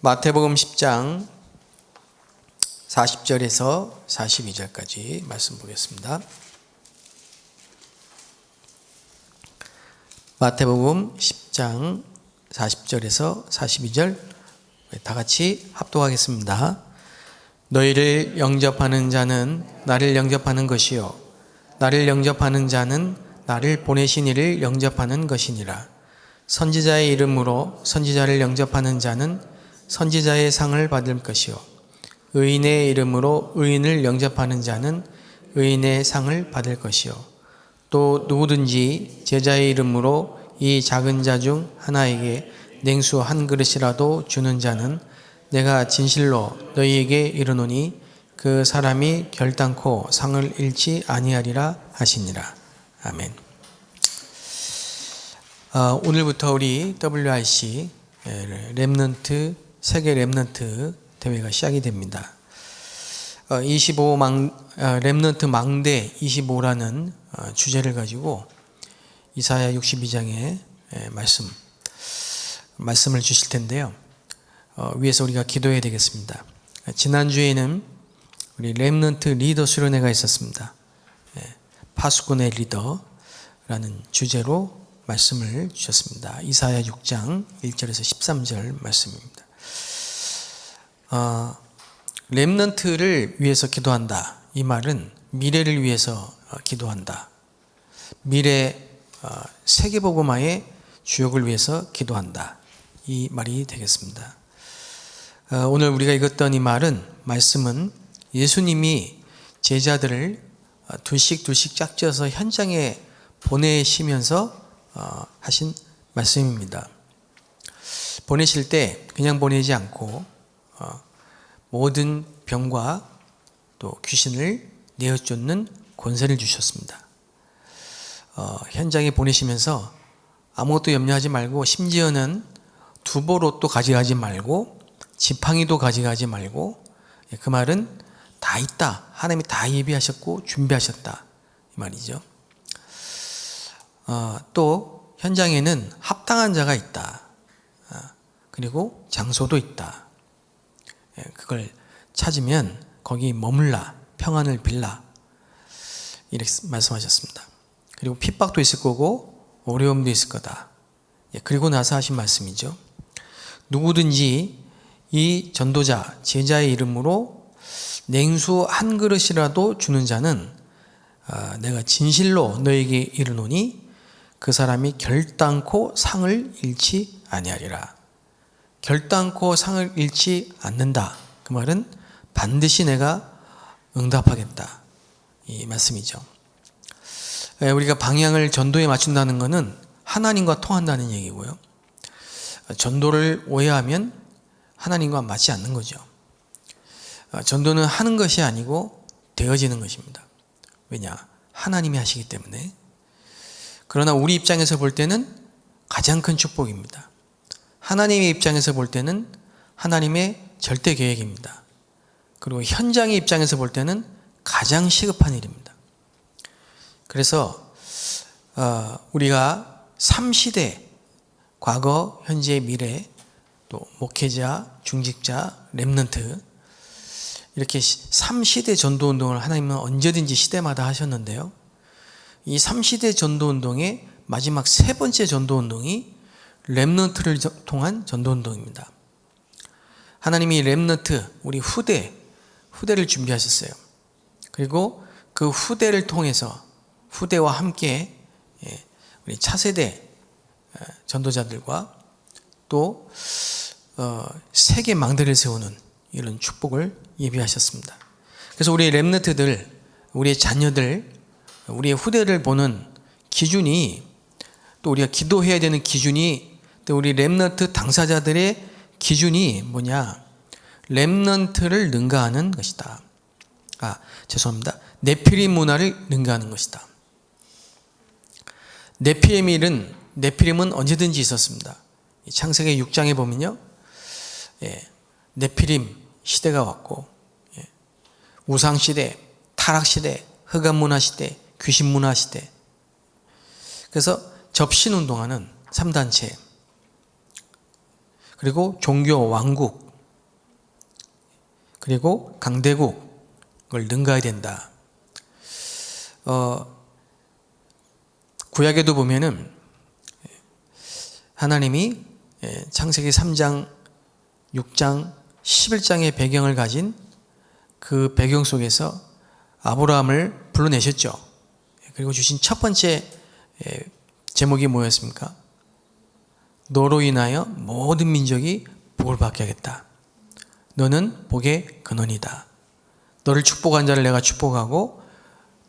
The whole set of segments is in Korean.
마태복음 10장 40절에서 42절까지 말씀 보겠습니다. 마태복음 10장 40절에서 42절 다 같이 합독하겠습니다. 너희를 영접하는 자는 나를 영접하는 것이요 나를 영접하는 자는 나를 보내신 이를 영접하는 것이니라. 선지자의 이름으로 선지자를 영접하는 자는 선지자의 상을 받을 것이요 의인의 이름으로 의인을 영접하는 자는 의인의 상을 받을 것이요 또 누구든지 제자의 이름으로 이 작은 자 중 하나에게 냉수 한 그릇이라도 주는 자는 내가 진실로 너희에게 이르노니 그 사람이 결단코 상을 잃지 아니하리라 하시니라. 아멘. 오늘부터 우리 WIC 렘넌트 세계 렘넌트 대회가 시작이 됩니다. 25 렘넌트 망대 25라는 주제를 가지고 이사야 62장의 말씀을 주실 텐데요. 위에서 우리가 기도해야 되겠습니다. 지난주에는 우리 렘넌트 리더 수련회가 있었습니다. 파수꾼의 리더라는 주제로 말씀을 주셨습니다. 이사야 6장 1절에서 13절 말씀입니다. 렘넌트를 위해서 기도한다. 이 말은 미래를 위해서 기도한다. 미래 세계복음화의 주역을 위해서 기도한다. 이 말이 되겠습니다. 오늘 우리가 읽었던 이 말씀은 예수님이 제자들을 둘씩 짝지어서 현장에 보내시면서 하신 말씀입니다. 보내실 때 그냥 보내지 않고 모든 병과 또 귀신을 내어쫓는 권세를 주셨습니다. 현장에 보내시면서 아무것도 염려하지 말고 심지어는 두보롯도 가져가지 말고 지팡이도 가져가지 말고 그 말은 다 있다. 하나님이 다 예비하셨고 준비하셨다. 이 말이죠. 또 현장에는 합당한 자가 있다. 그리고 장소도 있다. 그걸 찾으면 거기 머물라, 평안을 빌라 이렇게 말씀하셨습니다. 그리고 핍박도 있을 거고 어려움도 있을 거다. 그리고 나서 하신 말씀이죠. 누구든지 이 전도자, 제자의 이름으로 냉수 한 그릇이라도 주는 자는 내가 진실로 너에게 이르노니 그 사람이 결단코 상을 잃지 아니하리라. 결단코 상을 잃지 않는다. 그 말은 반드시 내가 응답하겠다. 이 말씀이죠. 우리가 방향을 전도에 맞춘다는 것은 하나님과 통한다는 얘기고요. 전도를 오해하면 하나님과 맞지 않는 거죠. 전도는 하는 것이 아니고 되어지는 것입니다. 왜냐? 하나님이 하시기 때문에. 그러나 우리 입장에서 볼 때는 가장 큰 축복입니다. 하나님의 입장에서 볼 때는 하나님의 절대 계획입니다. 그리고 현장의 입장에서 볼 때는 가장 시급한 일입니다. 그래서 우리가 3시대, 과거, 현재, 미래, 또 목회자, 중직자, 렘넌트 이렇게 3시대 전도운동을 하나님은 언제든지 시대마다 하셨는데요. 이 3시대 전도운동의 마지막 세 번째 전도운동이 렘넌트를 통한 전도운동입니다. 하나님이 렘넌트, 우리 후대를 준비하셨어요. 그리고 그 후대를 통해서 후대와 함께 우리 차세대 전도자들과 또 세계 망대를 세우는 이런 축복을 예비하셨습니다. 그래서 우리 렘넌트들, 우리의 자녀들, 우리의 후대를 보는 기준이 또 우리가 기도해야 되는 기준이 또 우리 렘넌트 당사자들의 기준이 뭐냐? 렘넌트를 능가하는 것이다. 죄송합니다. 네피림 문화를 능가하는 것이다. 네피림은 언제든지 있었습니다. 창세기 6장에 보면요. 네피림 시대가 왔고 우상시대, 타락시대, 흑암문화시대, 귀신문화시대. 그래서 접신운동하는 3단체 그리고 종교, 왕국 그리고 강대국을 능가해야 된다. 구약에도 보면은 하나님이 창세기 3장, 6장, 11장의 배경을 가진 그 배경 속에서 아브라함을 불러내셨죠. 그리고 주신 첫 번째 제목이 뭐였습니까? 너로 인하여 모든 민족이 복을 받게 하겠다. 너는 복의 근원이다. 너를 축복한 자를 내가 축복하고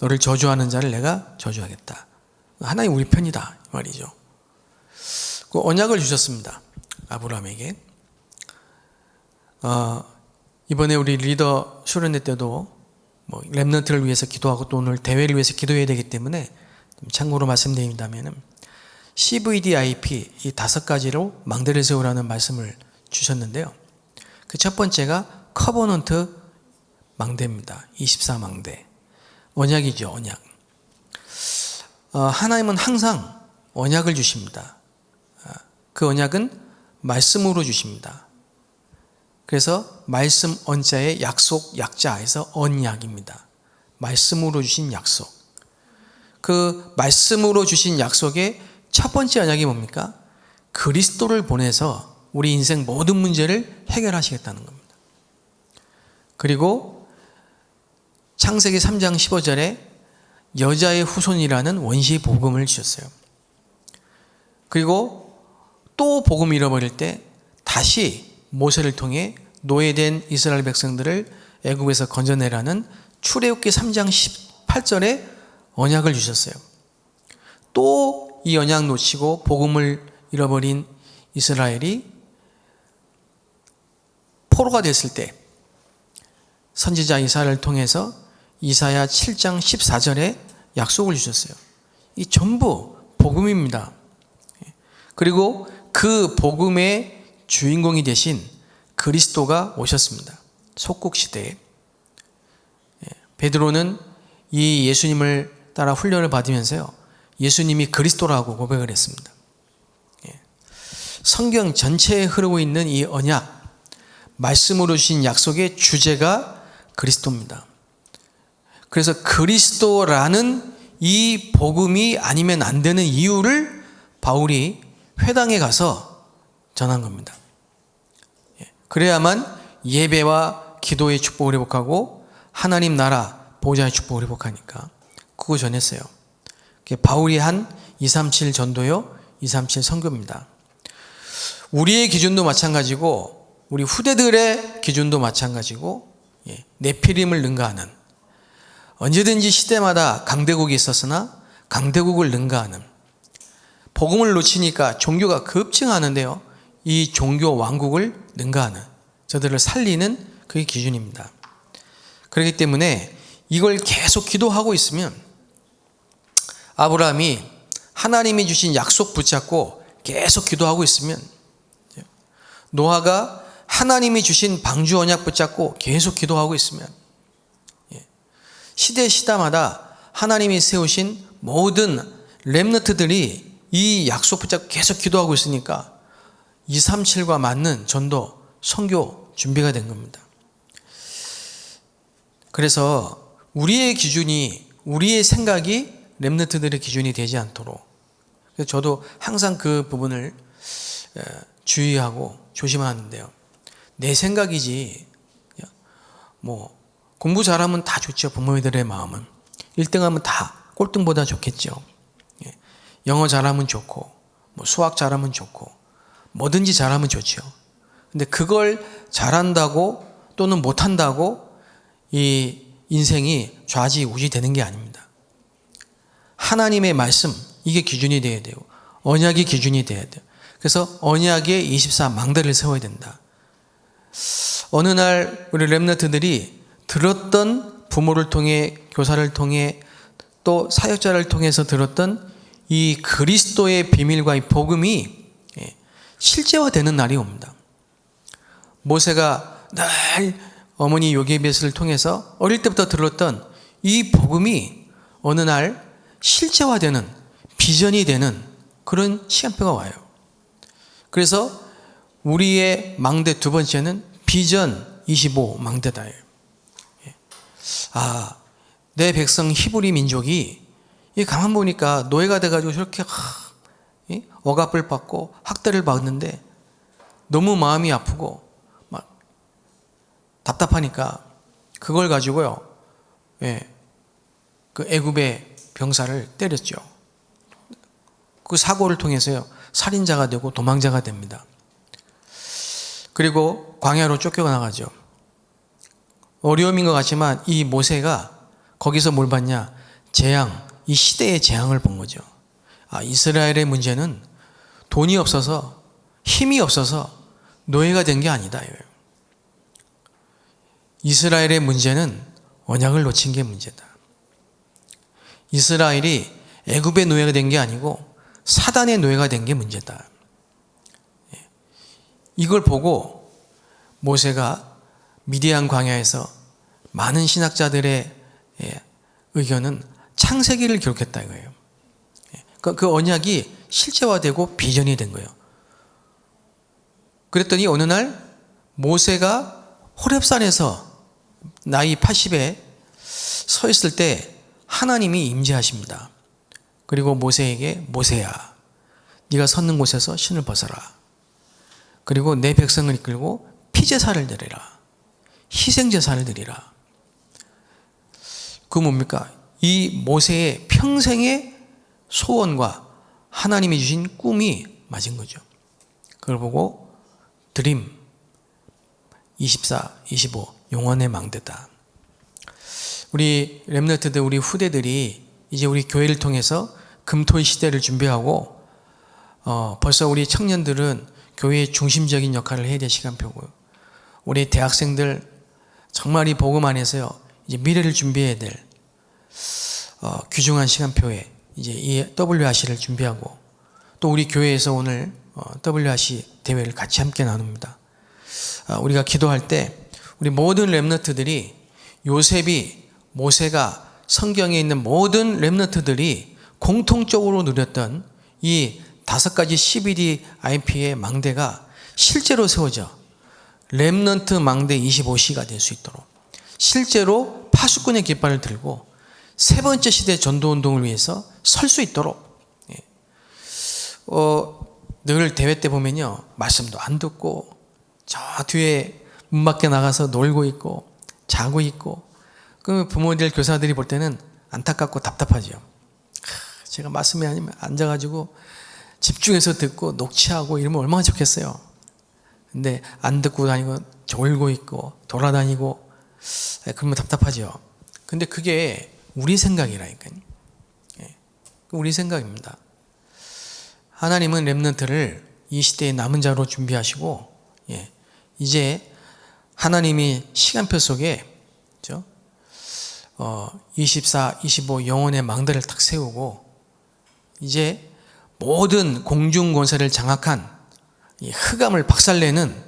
너를 저주하는 자를 내가 저주하겠다. 하나님 우리 편이다 이 말이죠. 그 언약을 주셨습니다. 아브라함에게. 이번에 우리 리더 수련회 때도 뭐 렘넌트를 위해서 기도하고 또 오늘 대회를 위해서 기도해야 되기 때문에 참고로 말씀드린다면 CVDIP 이 5가지로 망대를 세우라는 말씀을 주셨는데요. 그 첫 번째가 커버넌트 망대입니다. 24망대. 언약이죠, 언약. 하나님은 항상 언약을 주십니다. 그 언약은 말씀으로 주십니다. 그래서 말씀 언자의 약속 약자에서 언약입니다. 말씀으로 주신 약속. 그 말씀으로 주신 약속의 첫 번째 언약이 뭡니까? 그리스도를 보내서 우리 인생 모든 문제를 해결하시겠다는 겁니다. 그리고 창세기 3장 15절에 여자의 후손이라는 원시 복음을 주셨어요. 그리고 또 복음 잃어버릴 때 다시 모세를 통해 노예된 이스라엘 백성들을 애굽에서 건져내라는 출애굽기 3장 18절에 언약을 주셨어요. 또 이 언약 놓치고 복음을 잃어버린 이스라엘이 포로가 됐을 때 선지자 이사야를 통해서 이사야 7장 14절에 약속을 주셨어요. 이 전부 복음입니다. 그리고 그 복음의 주인공이 되신 그리스도가 오셨습니다. 속국시대에. 베드로는 이 예수님을 따라 훈련을 받으면서요. 예수님이 그리스도라고 고백을 했습니다. 성경 전체에 흐르고 있는 이 언약, 말씀으로 주신 약속의 주제가 그리스도입니다. 그래서 그리스도라는 이 복음이 아니면 안 되는 이유를 바울이 회당에 가서 전한 겁니다. 그래야만 예배와 기도의 축복을 회복하고 하나님 나라 보좌의 축복을 회복하니까 그거 전했어요. 바울이 한 237 전도요, 237 선교입니다. 우리의 기준도 마찬가지고 우리 후대들의 기준도 마찬가지고 네피림을 능가하는, 언제든지 시대마다 강대국이 있었으나 강대국을 능가하는, 복음을 놓치니까 종교가 급증하는데요, 이 종교 왕국을 능가하는, 저들을 살리는 그게 기준입니다. 그렇기 때문에 이걸 계속 기도하고 있으면 아브라함이 하나님이 주신 약속 붙잡고 계속 기도하고 있으면, 노아가 하나님이 주신 방주 언약 붙잡고 계속 기도하고 있으면, 시대마다 하나님이 세우신 모든 렘너트들이 이 약속 붙잡고 계속 기도하고 있으니까 237과 맞는 전도, 선교 준비가 된 겁니다. 그래서 우리의 기준이, 우리의 생각이 렘너트들의 기준이 되지 않도록, 그래서 저도 항상 그 부분을 주의하고 조심하는데요. 내 생각이지, 뭐 공부 잘하면 다 좋죠. 부모들의 마음은 1등하면 다 꼴등보다 좋겠죠. 영어 잘하면 좋고, 뭐 수학 잘하면 좋고, 뭐든지 잘하면 좋죠. 근데 그걸 잘한다고 또는 못한다고 이 인생이 좌지우지 되는 게 아닙니다. 하나님의 말씀, 이게 기준이 되어야 돼요. 언약이 기준이 되어야 돼요. 그래서 언약의 24망대를 세워야 된다. 어느 날 우리 렘너트들이 들었던, 부모를 통해, 교사를 통해, 또 사역자를 통해서 들었던 이 그리스도의 비밀과 이 복음이 실제화되는 날이 옵니다. 모세가 늘 어머니 요게벳을 통해서 어릴 때부터 들었던 이 복음이 어느 날 실제화되는, 비전이 되는 그런 시간표가 와요. 그래서 우리의 망대 두 번째는 비전 25 망대다. 내 백성 히브리 민족이 가만 보니까 노예가 돼가지고 저렇게 억압을 받고 학대를 받는데 너무 마음이 아프고 막 답답하니까 그걸 가지고요, 그 애굽의 병사를 때렸죠. 그 사고를 통해서요, 살인자가 되고 도망자가 됩니다. 그리고 광야로 쫓겨나가죠. 어려움인 것 같지만 이 모세가 거기서 뭘 봤냐? 재앙, 이 시대의 재앙을 본 거죠. 이스라엘의 문제는 돈이 없어서, 힘이 없어서 노예가 된 게 아니다. 이스라엘의 문제는 언약을 놓친 게 문제다. 이스라엘이 애굽의 노예가 된 게 아니고 사단의 노예가 된 게 문제다. 이걸 보고 모세가 미디안 광야에서 많은 신학자들의 의견은 창세기를 기록했다 이거예요. 그 언약이 실제화되고 비전이 된 거예요. 그랬더니 어느 날 모세가 호렙산에서 나이 80에 서 있을 때 하나님이 임재하십니다. 그리고 모세에게 모세야, 네가 섰는 곳에서 신을 벗어라. 그리고 내 백성을 이끌고 피제사를 드리라. 희생제사를 드리라. 그 뭡니까? 이 모세의 평생의 소원과 하나님이 주신 꿈이 맞은 거죠. 그걸 보고 드림 24, 25 영원의 망대다. 우리 렘넌트들, 우리 후대들이 이제 우리 교회를 통해서 금토의 시대를 준비하고 벌써 우리 청년들은 교회의 중심적인 역할을 해야 될 시간표고요. 우리 대학생들 정말 이 복음 안에서요, 이제 미래를 준비해야 될 귀중한 시간표에 이제 이 WRC를 준비하고, 또 우리 교회에서 오늘 WRC 대회를 같이 함께 나눕니다. 우리가 기도할 때 우리 모든 렘넌트들이 모세가 성경에 있는 모든 렘넌트들이 공통적으로 누렸던 이 5가지 CBD IP의 망대가 실제로 세워져 렘넌트 망대 25C가 될 수 있도록, 실제로 파수꾼의 깃발을 들고 세 번째 시대 전도운동을 위해서 설 수 있도록, 늘 대회 때 보면요, 말씀도 안 듣고 저 뒤에 문 밖에 나가서 놀고 있고 자고 있고, 그 부모들, 교사들이 볼 때는 안타깝고 답답하죠. 제가 말씀이 아니면 앉아가지고 집중해서 듣고 녹취하고 이러면 얼마나 좋겠어요. 근데 안 듣고 다니고 졸고 있고 돌아다니고 그러면 답답하죠. 근데 그게 우리 생각이라니까요. 우리 생각입니다. 하나님은 렘넌트를 이 시대의 남은 자로 준비하시고, 이제 하나님이 시간표 속에 24, 25 영혼의 망대를 탁 세우고, 이제 모든 공중권세를 장악한 이 흑암을 박살내는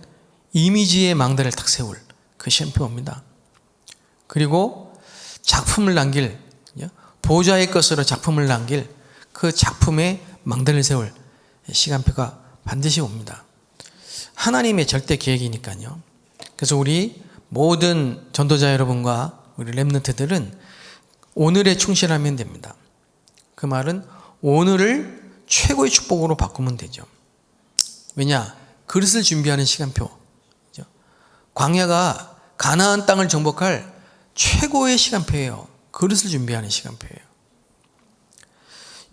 이미지의 망대를 탁 세울 그 시간표입니다. 그리고 작품을 남길, 보좌의 것으로 작품을 남길 그 작품의 망대를 세울 시간표가 반드시 옵니다. 하나님의 절대 계획이니까요. 그래서 우리 모든 전도자 여러분과 우리 렘넌트들은 오늘에 충실하면 됩니다. 그 말은 오늘을 최고의 축복으로 바꾸면 되죠. 왜냐? 그릇을 준비하는 시간표. 광야가 가나안 땅을 정복할 최고의 시간표예요. 그릇을 준비하는 시간표예요.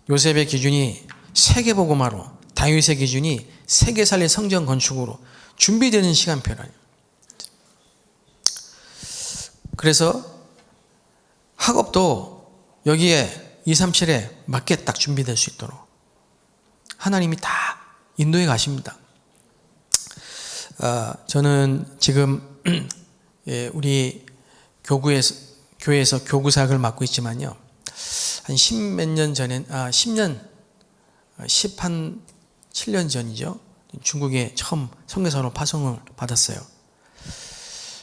요셉의 기준이 세계복음화로, 다윗의 기준이 세계 살릴 성전 건축으로 준비되는 시간표라요. 그래서 학업도 여기에 237에 맞게 딱 준비될 수 있도록 하나님이 다 인도해 가십니다. 저는 지금 우리 교회에서 교구 사역을 맡고 있지만요, 한 10몇 년 전에, 7년 전이죠. 중국에 처음 선교사로 파송을 받았어요.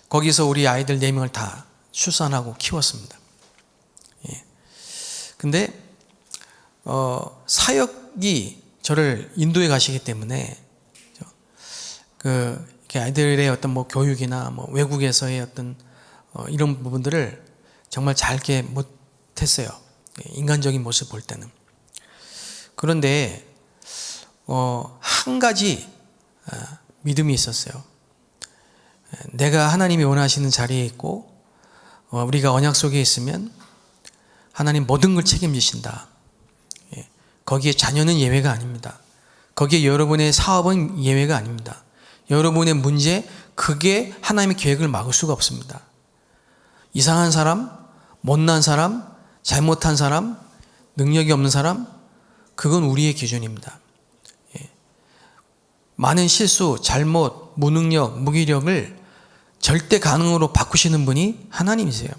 거기서 우리 아이들 4명을 다 출산하고 키웠습니다. 근데 사역이 저를 인도에 가시기 때문에 이렇게 아이들의 어떤 뭐 교육이나 뭐 외국에서의 어떤 이런 부분들을 정말 잘게 못했어요. 인간적인 모습 볼 때는. 그런데 한 가지 믿음이 있었어요. 내가 하나님이 원하시는 자리에 있고 우리가 언약 속에 있으면 하나님 모든 걸 책임지신다. 거기에 자녀는 예외가 아닙니다. 거기에 여러분의 사업은 예외가 아닙니다. 여러분의 문제, 그게 하나님의 계획을 막을 수가 없습니다. 이상한 사람, 못난 사람, 잘못한 사람, 능력이 없는 사람, 그건 우리의 기준입니다. 많은 실수, 잘못, 무능력, 무기력을 절대 가능으로 바꾸시는 분이 하나님이세요.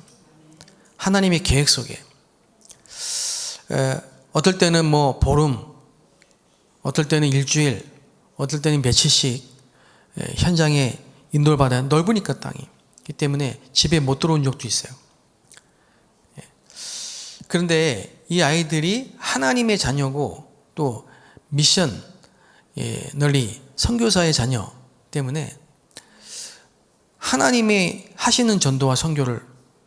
하나님의 계획 속에. 어떨 때는 뭐 보름, 어떨 때는 일주일, 어떨 때는 며칠씩 현장에 인도를 받아야 넓으니까 땅이. 그렇기 때문에 집에 못 들어온 적도 있어요. 그런데 이 아이들이 하나님의 자녀고 또 미션 널리 선교사의 자녀 때문에 하나님이 하시는 전도와 선교를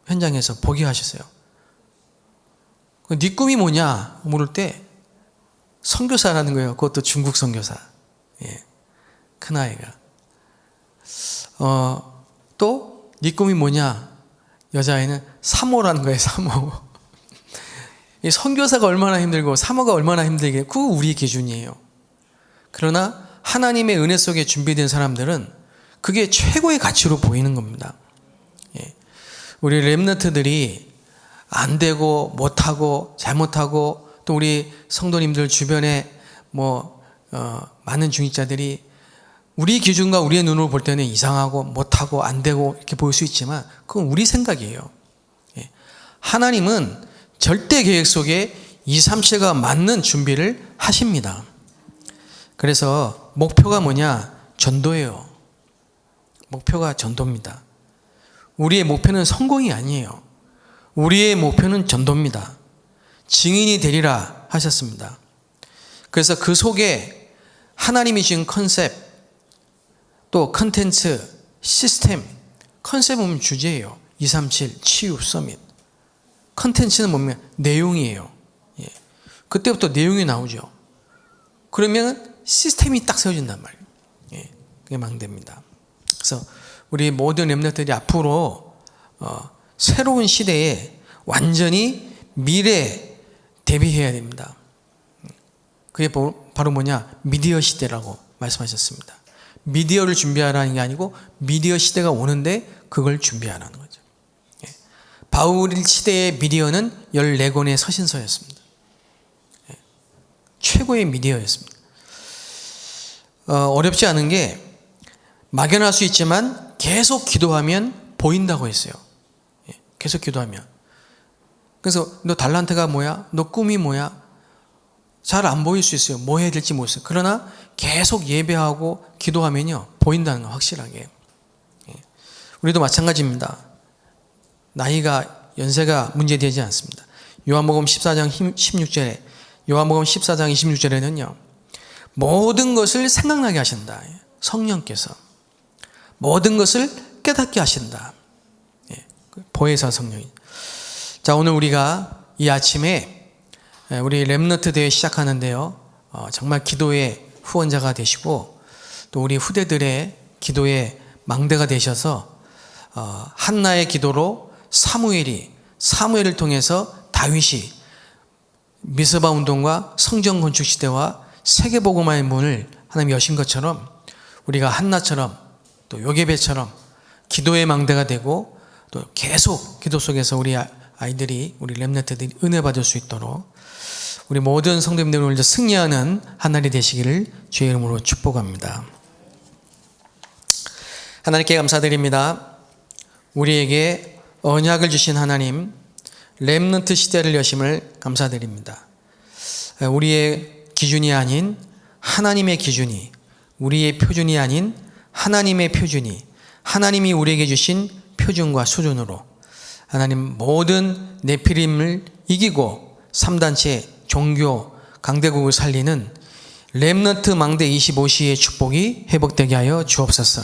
현장에서 보게 하셨어요. 네 꿈이 뭐냐 물을 때 선교사라는 거예요. 그것도 중국 선교사. 큰아이가. 또 네 꿈이 뭐냐? 여자아이는 사모라는 거예요. 사모. 이 선교사가 얼마나 힘들고 사모가 얼마나 힘들게, 그거 우리의 기준이에요. 그러나 하나님의 은혜 속에 준비된 사람들은 그게 최고의 가치로 보이는 겁니다. 우리 렘넌트들이 안 되고 못하고 잘못하고 또 우리 성도님들 주변에 많은 중직자들이 우리 기준과 우리의 눈으로 볼 때는 이상하고 못하고 안 되고 이렇게 보일 수 있지만 그건 우리 생각이에요. 하나님은 절대 계획 속에 2, 3세가 맞는 준비를 하십니다. 그래서 목표가 뭐냐? 전도예요. 목표가 전도입니다. 우리의 목표는 성공이 아니에요. 우리의 목표는 전도입니다. 증인이 되리라 하셨습니다. 그래서 그 속에 하나님이 주신 컨셉, 또 컨텐츠, 시스템, 컨셉은 주제예요. 237 치유 서밋. 컨텐츠는 뭐냐면 내용이에요. 그때부터 내용이 나오죠. 그러면 시스템이 딱 세워진단 말이에요. 그게 망대입니다. 그래서 우리 모든 렘넌트들이 앞으로 새로운 시대에 완전히 미래 대비해야 됩니다. 그게 바로 뭐냐? 미디어 시대라고 말씀하셨습니다. 미디어를 준비하라는 게 아니고 미디어 시대가 오는데 그걸 준비하라는 거죠. 바울 시대의 미디어는 14권의 서신서였습니다. 최고의 미디어였습니다. 어렵지 않은 게 막연할 수 있지만 계속 기도하면 보인다고 했어요. 계속 기도하면. 그래서 너 달란트가 뭐야? 너 꿈이 뭐야? 잘 안 보일 수 있어요. 뭐 해야 될지 모르겠어요. 그러나 계속 예배하고 기도하면요 보인다는 거 확실하게. 우리도 마찬가지입니다. 나이가 연세가 문제되지 않습니다. 요한복음 14장 16절에 요한복음 14장 26절에는요 모든 것을 생각나게 하신다. 성령께서 모든 것을 깨닫게 하신다. 보혜사 성령이. 자, 오늘 우리가 이 아침에 우리 렘넌트 대회 시작하는데요. 정말 기도의 후원자가 되시고 또 우리 후대들의 기도의 망대가 되셔서 한나의 기도로 사무엘을 통해서 다윗이 미스바 운동과 성전 건축 시대와 세계복음화의 문을 하나님 여신 것처럼 우리가 한나처럼 또 요게벳처럼 기도의 망대가 되고 또 계속 기도 속에서 우리 아이들이 우리 렘넌트들이 은혜 받을 수 있도록 우리 모든 성도님들 오늘 승리하는 한 날이 되시기를 주의 이름으로 축복합니다. 하나님께 감사드립니다. 우리에게 언약을 주신 하나님, 렘넌트 시대를 여심을 감사드립니다. 우리의 기준이 아닌 하나님의 기준이, 우리의 표준이 아닌 하나님의 표준이, 하나님이 우리에게 주신 표준과 수준으로 하나님 모든 네피림을 이기고 3단체 종교 강대국을 살리는 렘넌트 망대 25시의 축복이 회복되게 하여 주옵소서.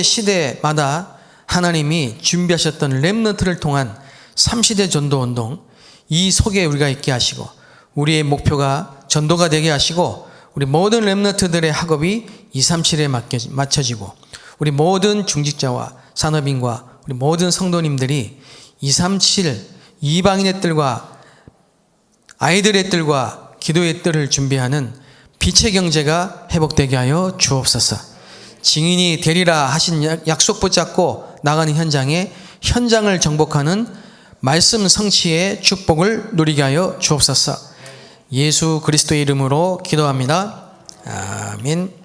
시대마다 하나님이 준비하셨던 렘넌트를 통한 3시대 전도 운동, 이 속에 우리가 있게 하시고 우리의 목표가 전도가 되게 하시고 우리 모든 렘넌트들의 학업이 237에 맞춰지고 우리 모든 중직자와 산업인과 우리 모든 성도님들이 237 이방인의 뜰과 아이들의 뜰과 기도의 뜰을 준비하는 빛의 경제가 회복되게 하여 주옵소서. 증인이 되리라 하신 약속 붙잡고 나가는 현장을 정복하는 말씀 성취의 축복을 누리게 하여 주옵소서. 예수 그리스도의 이름으로 기도합니다. 아멘.